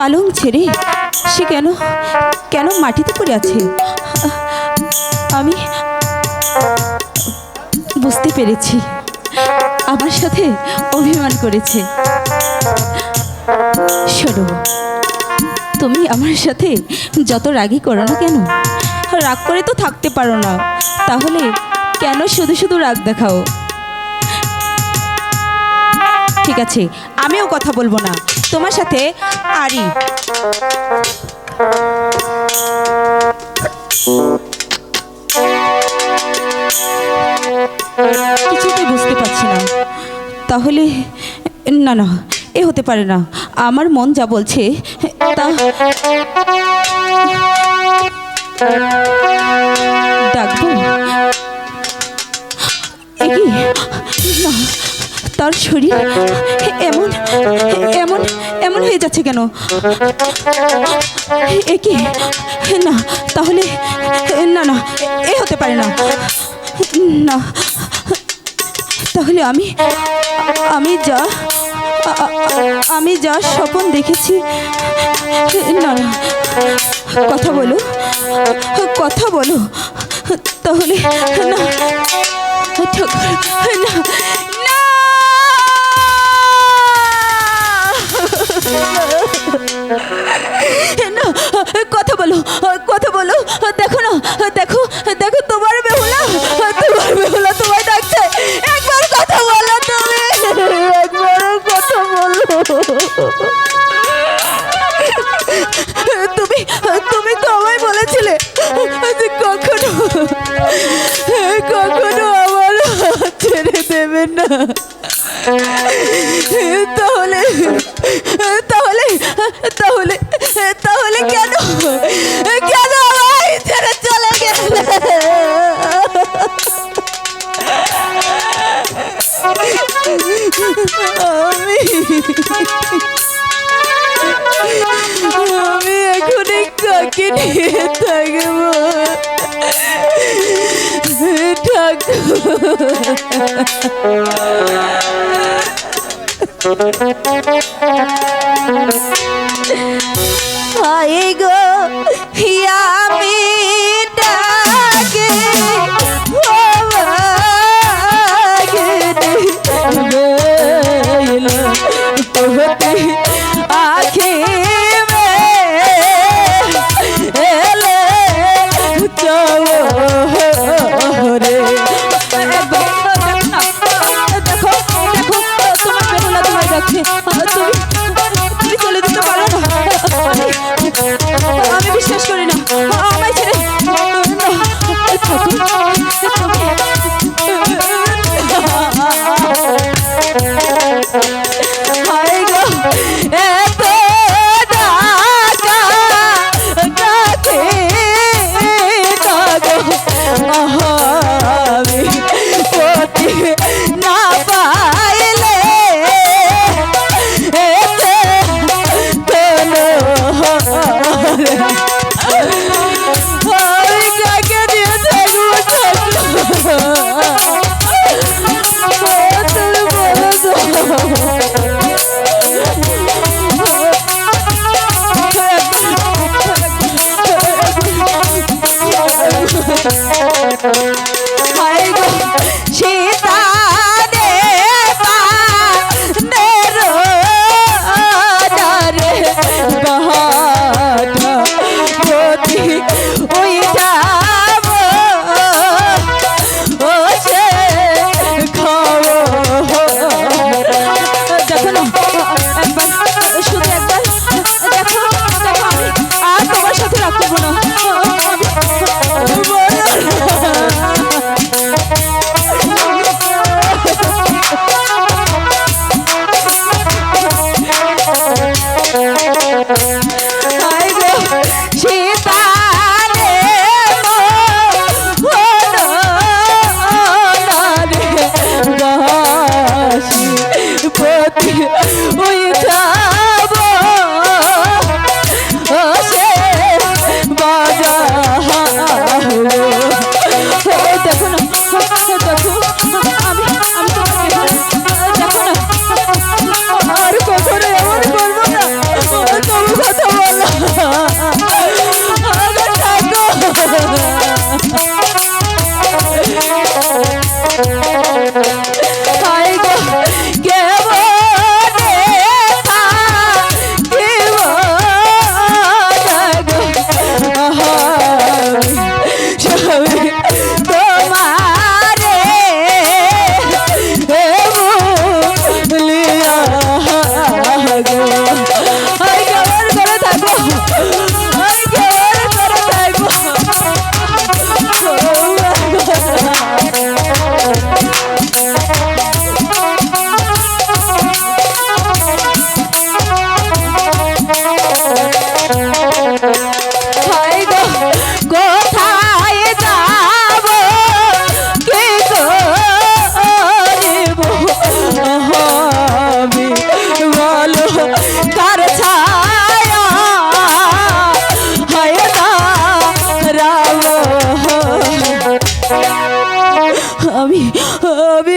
পালং ছেড়ে সে কেন কেন মাটিতে পড়ে আছে? আমি বুঝতে পেরেছি, আমার সাথে অভিমান করেছে। শোনো, তুমি আমার সাথে যত রাগই করো না কেন, রাগ করে তো থাকতে পারো না, তাহলে কেন শুধু শুধু রাগ দেখাও? ঠিক আছে, আমিও কথা বলবো না তোমার সাথে। আরি কিছুতেই বুঝতে পারছি না, তাহলে না না, এ হতে পারে না। আমার মন যা বলছে তা ডাকবো। না, তার শরীর এমন এমন এমন হয়ে যাচ্ছে কেন? একই না, তাহলে না না, এ হতে পারে না। না, তাহলে আমি যা স্বপ্ন দেখেছি। না না, কথা বলো, কথা বলো, তাহলে না না না, কথা বলো, কথা বলো। দেখো না, দেখো দেখো, তোমার বেহুলা তোমায় ডাকছে। একবার কথা বলো, তুমি একবার কথা বলো। তুমি তুমি তো আমায় বলেছিলে যে কখনো কখনো আমার হাত ছেড়ে দেবে না। তাহলে তাহলে তাহলে তাহলে কেন কেন আমায় ছেড়ে চলে গেলে? আমি এখন কাকে নিয়ে থাকবো? হায় গো আমি ডাকে আখি তুমি চলে যেতে পারো না, আমি বিশ্বাস করি না। আমায় ছেড়ে আর কখনো এমন করবো না। আমি আমি